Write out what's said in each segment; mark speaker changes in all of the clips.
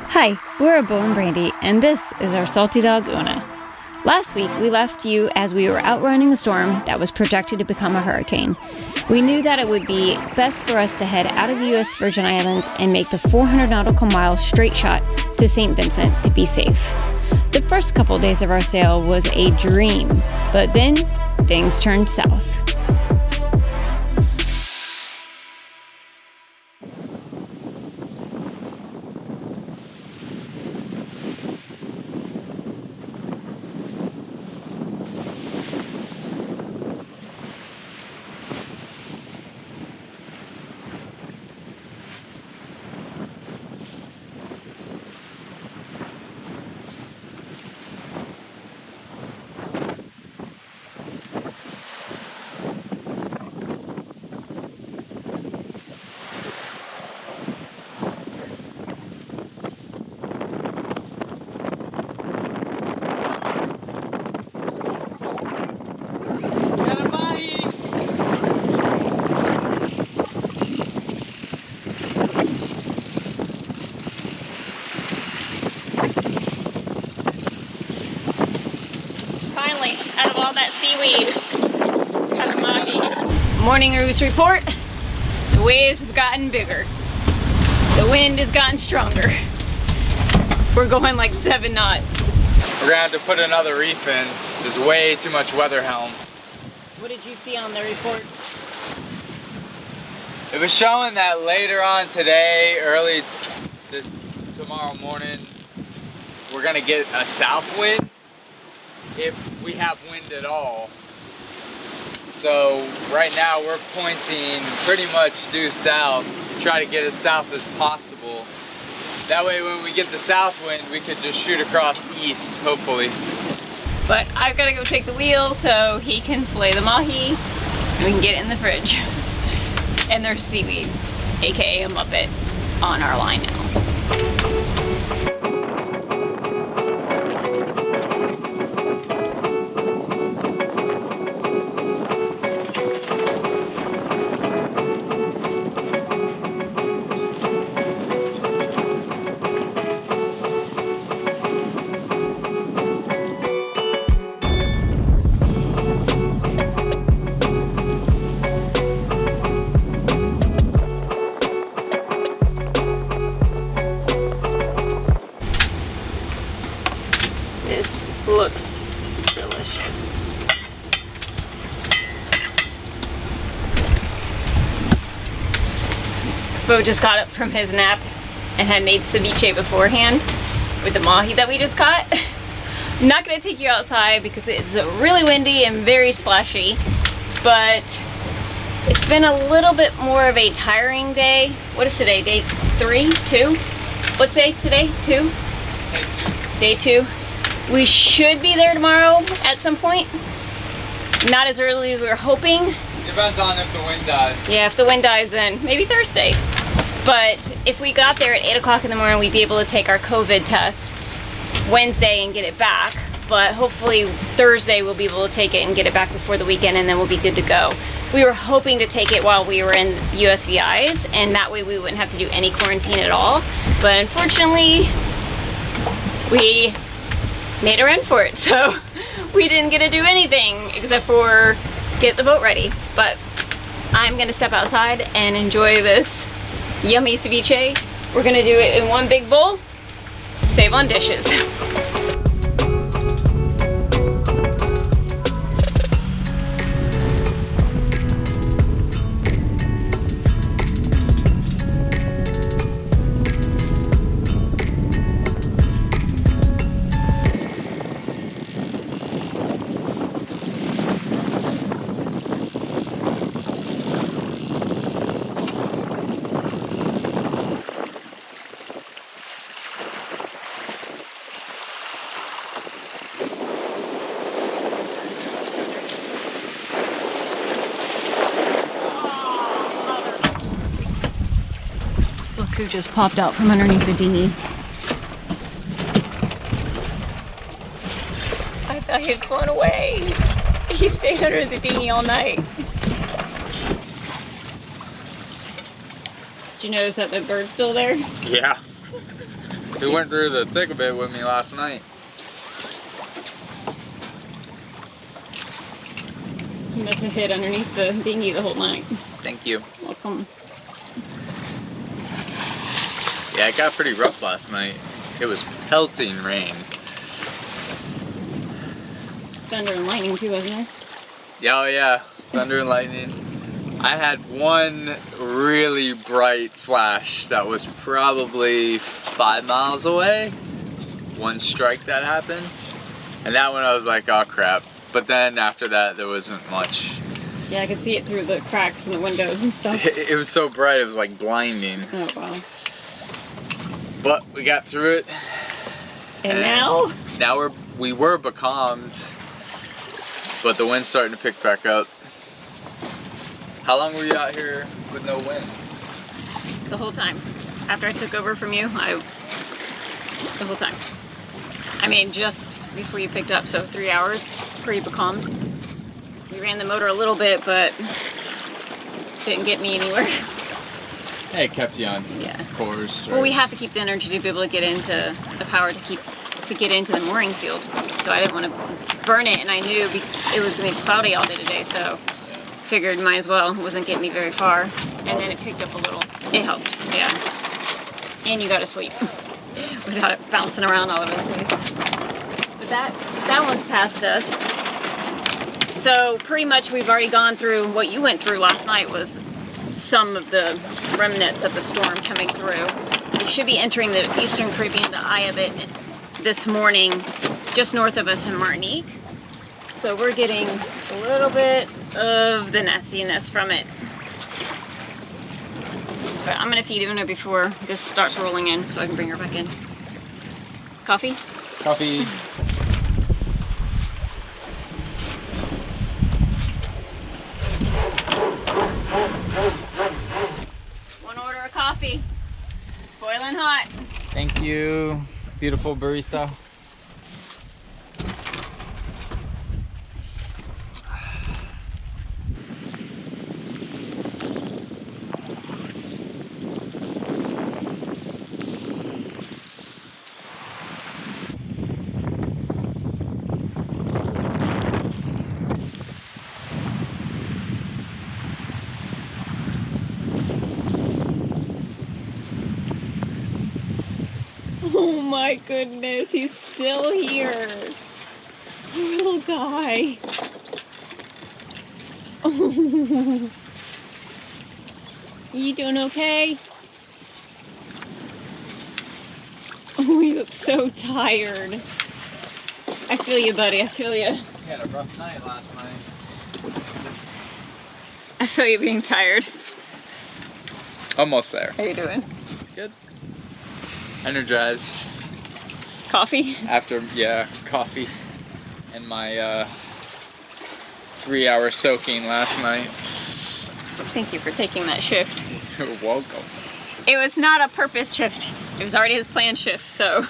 Speaker 1: Hi, we're Beau and Brandy, and this is our salty dog, Oona. Last week, we left you as we were outrunning a storm that was projected to become a hurricane. We knew that it would be best for us to head out of the U.S. Virgin Islands and make the 400 nautical mile straight shot to St. Vincent to be safe. The first couple days of our sail was a dream, but then things turned south. Out of all that seaweed, got a mahi. Morning roost report. The waves have gotten bigger. The wind has gotten stronger. We're going like 7 knots.
Speaker 2: We're gonna have to put another reef in. There's way too much weather helm.
Speaker 1: What did you see on the reports?
Speaker 2: It was showing that later on today, early tomorrow morning, we're gonna get a south wind. If we have wind at all. So right now we're pointing pretty much due south, try to get as south as possible. That way when we get the south wind, we could just shoot across east, hopefully.
Speaker 1: But I've got to go take the wheel so he can fillet the mahi and we can get it in the fridge. And there's seaweed, aka a muppet, on our line now. This looks delicious. Beau just got up from his nap and had made ceviche beforehand with the mahi that we just caught. I'm not gonna take you outside because it's really windy and very splashy, but it's been a little bit more of a tiring day. What is today? Day 3? 2? What's day today? 2? Day 2. We should be there tomorrow at some point. Not as early as we were hoping.
Speaker 2: Depends on if the wind dies.
Speaker 1: Yeah, if the wind dies, then maybe Thursday. But if we got there at 8 o'clock in the morning, we'd be able to take our COVID test Wednesday and get it back. But hopefully Thursday we'll be able to take it and get it back before the weekend, and then we'll be good to go. We were hoping to take it while we were in USVIs, and that way we wouldn't have to do any quarantine at all. But unfortunately, we made a run for it, so we didn't get to do anything except for get the boat ready. But I'm gonna step outside and enjoy this yummy ceviche. We're gonna do it in one big bowl, save on dishes. Who just popped out from underneath the dinghy. I thought he had flown away. He stayed under the dinghy all night. Did you notice that the bird's still there?
Speaker 2: Yeah. who went through the thick of it with me last night.
Speaker 1: You must have hid underneath the dinghy the whole night.
Speaker 2: Thank you.
Speaker 1: Welcome.
Speaker 2: Yeah, it got pretty rough last night. It was pelting rain.
Speaker 1: Thunder and lightning too, wasn't there?
Speaker 2: Yeah, oh yeah, thunder and lightning. I had one really bright flash that was probably 5 miles away. One strike that happened. And that one I was like, oh crap. But then after that, there wasn't much.
Speaker 1: Yeah, I could see it through the cracks in the windows and stuff.
Speaker 2: It was so bright, it was like blinding.
Speaker 1: Oh, wow.
Speaker 2: But we got through it.
Speaker 1: And now?
Speaker 2: Now we were becalmed, but the wind's starting to pick back up. How long were you out here with no wind?
Speaker 1: The whole time. After I took over from you, the whole time. I mean, just before you picked up, so 3 hours, pretty becalmed. We ran the motor a little bit, but didn't get me anywhere.
Speaker 2: Hey, it kept you on course.
Speaker 1: Well, we have to keep the energy to be able to get into the power to get into the mooring field. So I didn't want to burn it, and I knew it was going to be cloudy all day today, so figured might as well. It wasn't getting me very far. And then it picked up a little. It helped, yeah. And you got to sleep without it bouncing around all over the place. But that one's past us. So pretty much we've already gone through what you went through last night was some of the remnants of the storm coming through. It should be entering the Eastern Caribbean, the eye of it, this morning, just north of us in Martinique. So we're getting a little bit of the nastiness from it. But I'm gonna feed Una before this starts rolling in so I can bring her back in. Coffee?
Speaker 2: Coffee.
Speaker 1: One order of coffee. Boiling hot.
Speaker 2: Thank you, beautiful barista.
Speaker 1: Oh my goodness, he's still here. Poor little guy. Oh. You doing okay? Oh, you look so tired. I feel you, buddy. I feel you.
Speaker 2: We had a rough night last night.
Speaker 1: I feel you being tired.
Speaker 2: Almost there.
Speaker 1: How you doing?
Speaker 2: Good. Energized.
Speaker 1: Coffee?
Speaker 2: After, coffee. And my 3-hour soaking last night.
Speaker 1: Thank you for taking that shift.
Speaker 2: You're welcome.
Speaker 1: It was not a purpose shift. It was already his planned shift, so.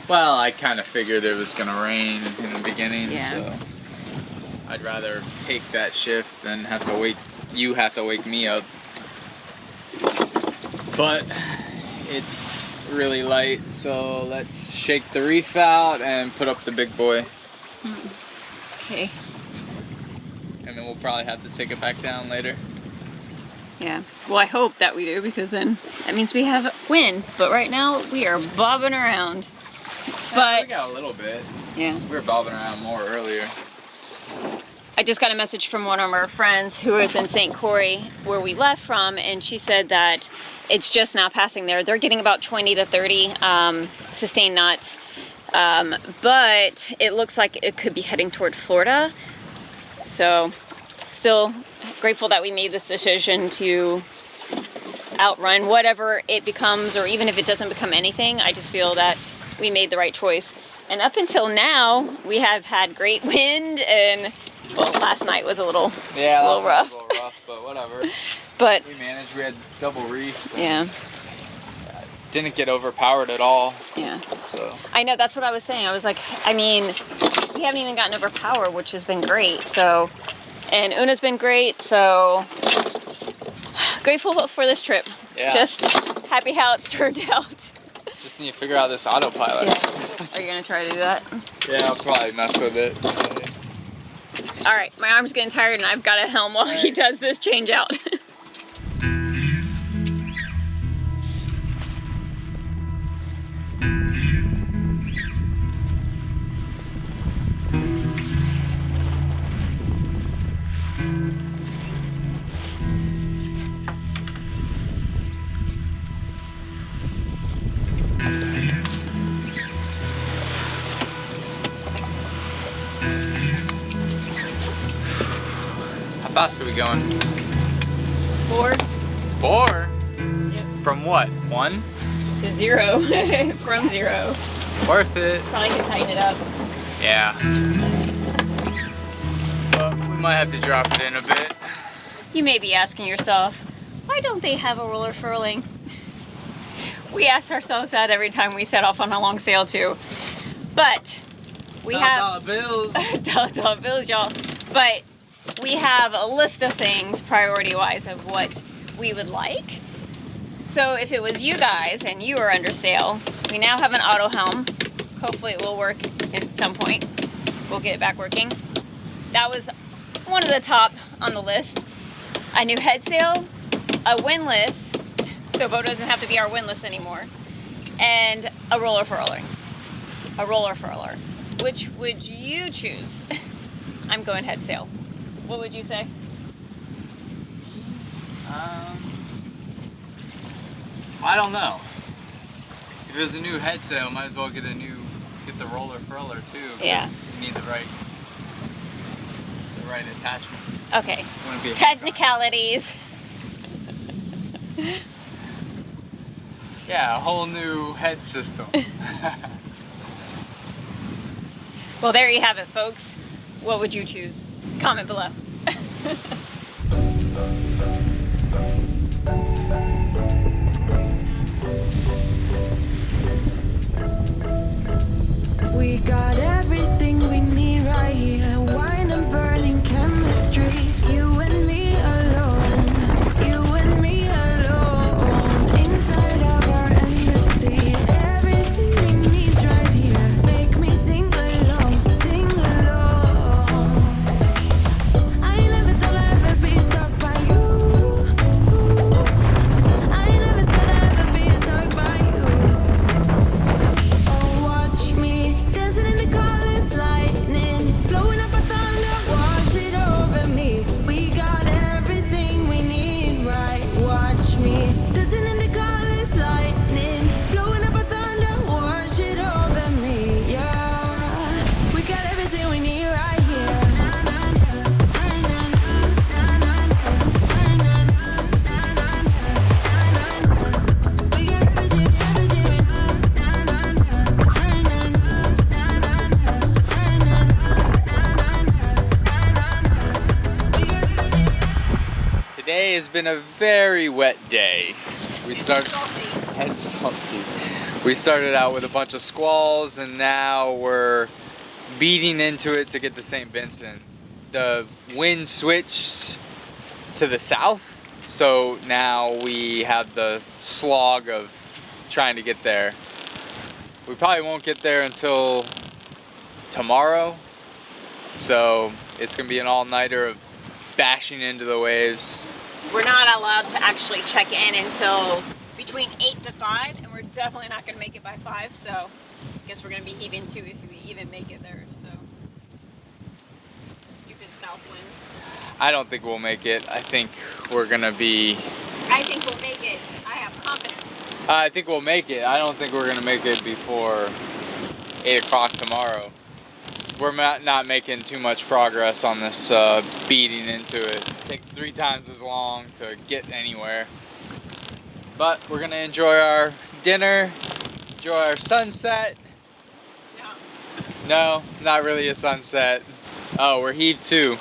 Speaker 2: Well, I kind of figured it was gonna rain in the beginning,
Speaker 1: Yeah.
Speaker 2: so I'd rather take that shift than have to wake me up. But it's really light, so let's shake the reef out and put up the big boy.
Speaker 1: Okay.
Speaker 2: And then we'll probably have to take it back down later.
Speaker 1: Yeah. Well, I hope that we do, because then that means we have wind. But right now we are bobbing around. But
Speaker 2: we got a little bit.
Speaker 1: yeah.
Speaker 2: We were bobbing around more earlier.
Speaker 1: I just got a message from one of our friends who is in St. Croix, where we left from, and she said that it's just now passing there. They're getting about 20 to 30 sustained knots, but it looks like it could be heading toward Florida. So still grateful that we made this decision to outrun whatever it becomes, or even if it doesn't become anything. I just feel that we made the right choice. And up until now, we have had great wind, and well, last night was a little rough.
Speaker 2: A little rough, but whatever.
Speaker 1: But
Speaker 2: we managed. We had double reef.
Speaker 1: Yeah.
Speaker 2: Didn't get overpowered at all.
Speaker 1: Yeah.
Speaker 2: So.
Speaker 1: I know, that's what I was saying. I was like, I mean, we haven't even gotten overpowered, which has been great. So, and Una's been great. So, grateful for this trip.
Speaker 2: Yeah.
Speaker 1: Just happy how it's turned out.
Speaker 2: Just can you figure out this autopilot?
Speaker 1: Yeah. Are you gonna try to do that?
Speaker 2: Yeah, I'll probably mess with it.
Speaker 1: All right, my arm's getting tired and I've got to helm while he does this change out.
Speaker 2: How fast are we going?
Speaker 1: 4
Speaker 2: 4?
Speaker 1: Yep.
Speaker 2: From what? 1?
Speaker 1: to 0. From 0.
Speaker 2: Worth it.
Speaker 1: Probably can tighten it up.
Speaker 2: Yeah. But we might have to drop it in a bit.
Speaker 1: You may be asking yourself, why don't they have a roller furling? We ask ourselves that every time we set off on a long sail too. But we have
Speaker 2: bills.
Speaker 1: dollar bills, y'all. But we have a list of things priority-wise of what we would like. So if it was you guys and you were under sail, we now have an auto helm. Hopefully it will work at some point. We'll get it back working. That was one of the top on the list. A new head sail, a windlass, so Beau doesn't have to be our windlass anymore, and a roller furler. A roller furler. Which would you choose? I'm going head sail. What would you say?
Speaker 2: I don't know. If it was a new head sail, might as well get the roller furler too.
Speaker 1: Yeah.
Speaker 2: You need the right attachment.
Speaker 1: Okay.
Speaker 2: Wouldn't be a
Speaker 1: Technicalities.
Speaker 2: Yeah, a whole new head system.
Speaker 1: Well, there you have it, folks. What would you choose? Comment below.
Speaker 3: We got everything we need right here. Wine and burning chemistry. You and me alone. You and me alone. Inside of our embassy. Everything we need right here. Make me sing along. Sing along. I never thought I'd ever be stuck by you. I never thought I'd ever be stuck by you. Oh, watch me dancing in the colors, lightning, blowing up a thunder, wash it over me. We got everything we need, right? Watch me dancing in the colors, lightning, blowing up a thunder, wash it over me. Yeah, we got everything we need right here. We got
Speaker 2: Today has been a very wet day. We started
Speaker 1: Salty.
Speaker 2: and salty. We started out with a bunch of squalls and now we're beating into it to get to St. Vincent. The wind switched to the south, so now we have the slog of trying to get there. We probably won't get there until tomorrow, so it's gonna be an all-nighter of bashing into the waves.
Speaker 1: We're not allowed to actually check in until between 8 to 5, and we're definitely not going to make it by 5, so I guess we're going to be heaving too if we even make it there, so. Stupid south wind.
Speaker 2: I don't think we'll make it. I think we're gonna be...
Speaker 1: I think we'll make it. I have confidence.
Speaker 2: I think we'll make it. I don't think we're gonna make it before 8 o'clock tomorrow. We're not making too much progress on this beating into it. It takes 3 times as long to get anywhere. But we're gonna enjoy our dinner, enjoy our sunset. No, not really a sunset. Oh, we're heave 2.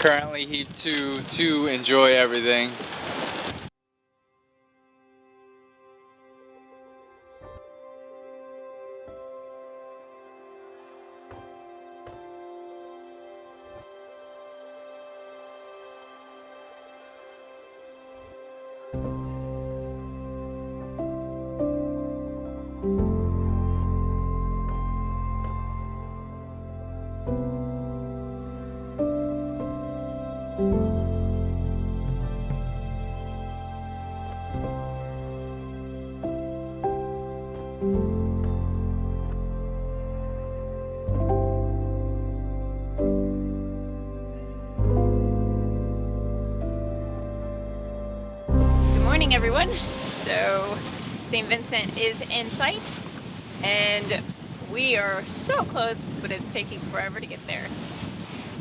Speaker 2: Currently heave 2 to enjoy everything.
Speaker 1: Morning everyone. So St. Vincent is in sight and we are so close, but it's taking forever to get there.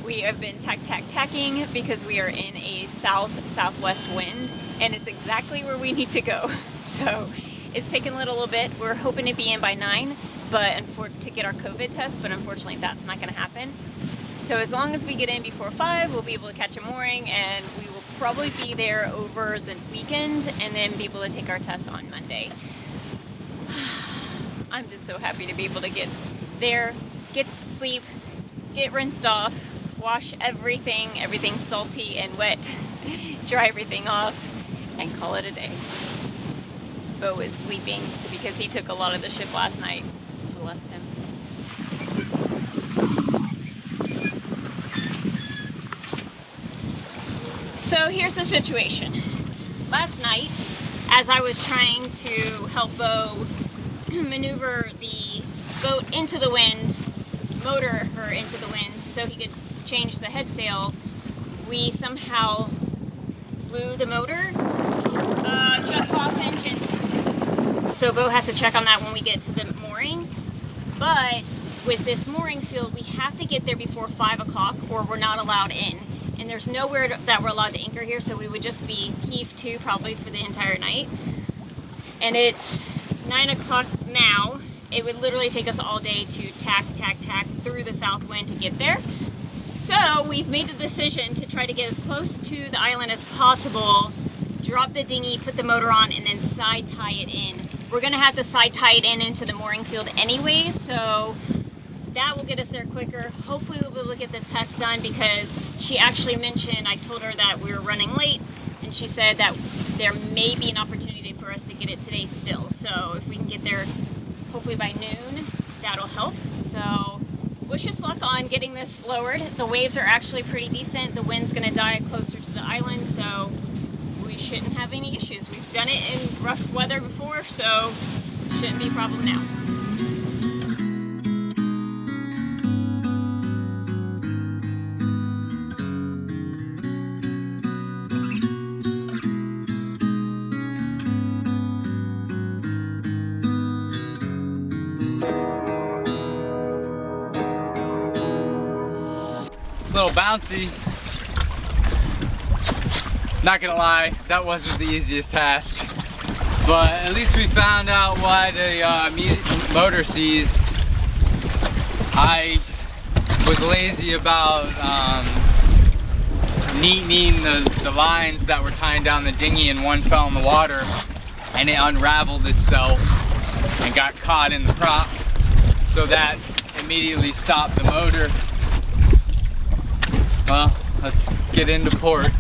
Speaker 1: We have been tacking because we are in a south-southwest wind and it's exactly where we need to go. So it's taken a little bit. We're hoping to be in by 9 to get our COVID test, but unfortunately that's not going to happen. So as long as we get in before 5, we'll be able to catch a mooring and we will probably be there over the weekend and then be able to take our test on Monday. I'm just so happy to be able to get there, get to sleep, get rinsed off, wash everything salty and wet, dry everything off, and call it a day. Beau is sleeping because he took a lot of the ship last night. Bless him. So here's the situation. Last night, as I was trying to help Beau maneuver the boat into the wind, motor her into the wind so he could change the head sail, we somehow blew the motor, just lost engine. So Beau has to check on that when we get to the mooring. But with this mooring field, we have to get there before 5 o'clock or we're not allowed in. And there's nowhere that we're allowed to anchor here, so we would just be heaved to probably for the entire night. And it's 9 o'clock now. It would literally take us all day to tack through the south wind to get there. So we've made the decision to try to get as close to the island as possible, drop the dinghy, put the motor on, and then side tie it in. We're gonna have to side tie it in into the mooring field anyway, so that will get us there quicker. Hopefully we'll be able to get the test done because she actually mentioned, I told her that we were running late and she said that there may be an opportunity for us to get it today still. So if we can get there hopefully by noon, that'll help. So wish us luck on getting this lowered. The waves are actually pretty decent. The wind's gonna die closer to the island, so we shouldn't have any issues. We've done it in rough weather before, so shouldn't be a problem now.
Speaker 2: Little bouncy. Not gonna lie, that wasn't the easiest task, but at least we found out why the motor seized. I was lazy about neatening the lines that were tying down the dinghy, and one fell in the water and it unraveled itself and got caught in the prop, so that immediately stopped the motor. Well, let's get into port.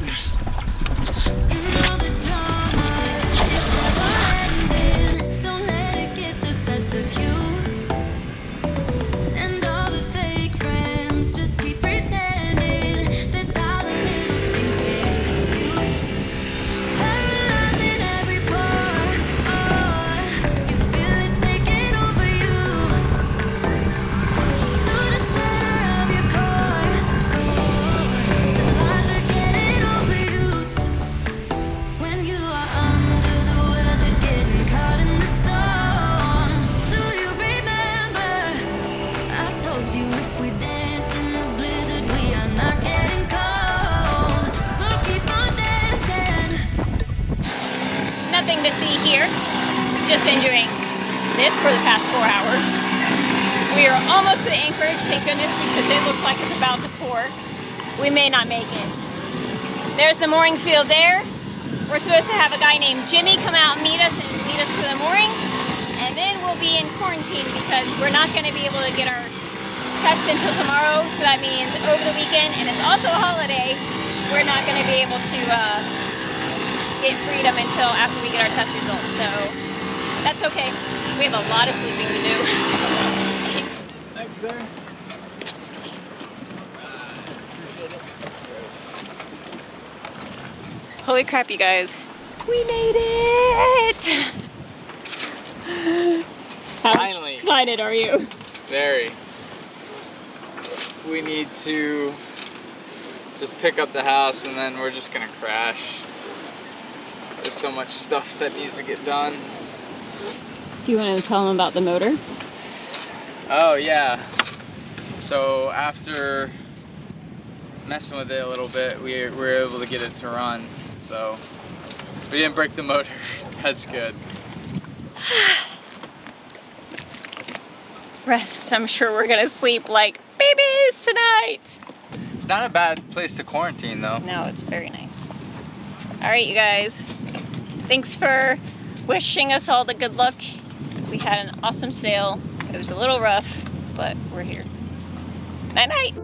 Speaker 1: Nothing to see here. Just been doing this for the past 4 hours. We are almost at anchorage, thank goodness, because it looks like it's about to pour. We may not make it. There's the mooring field there. We're supposed to have a guy named Jimmy come out and meet us to the mooring. And then we'll be in quarantine because we're not going to be able to get our test until tomorrow. So that means over the weekend, and it's also a holiday, we're not going to be able to get freedom until after we get our test results. So that's okay. We have a lot of sleeping to do.
Speaker 2: Thanks, sir.
Speaker 1: Holy crap, you guys. We made it! How
Speaker 2: Finally.
Speaker 1: excited are you?
Speaker 2: Very. We need to just pick up the house and then we're just gonna crash. There's so much stuff that needs to get done.
Speaker 1: Do you want to tell them about the motor?
Speaker 2: Oh yeah. So after messing with it a little bit, we were able to get it to run. So we didn't break the motor. That's good.
Speaker 1: Rest. I'm sure we're gonna sleep like babies tonight.
Speaker 2: It's not a bad place to quarantine though.
Speaker 1: No, it's very nice. All right, you guys. Thanks for wishing us all the good luck. We had an awesome sail. It was a little rough, but we're here. Night night.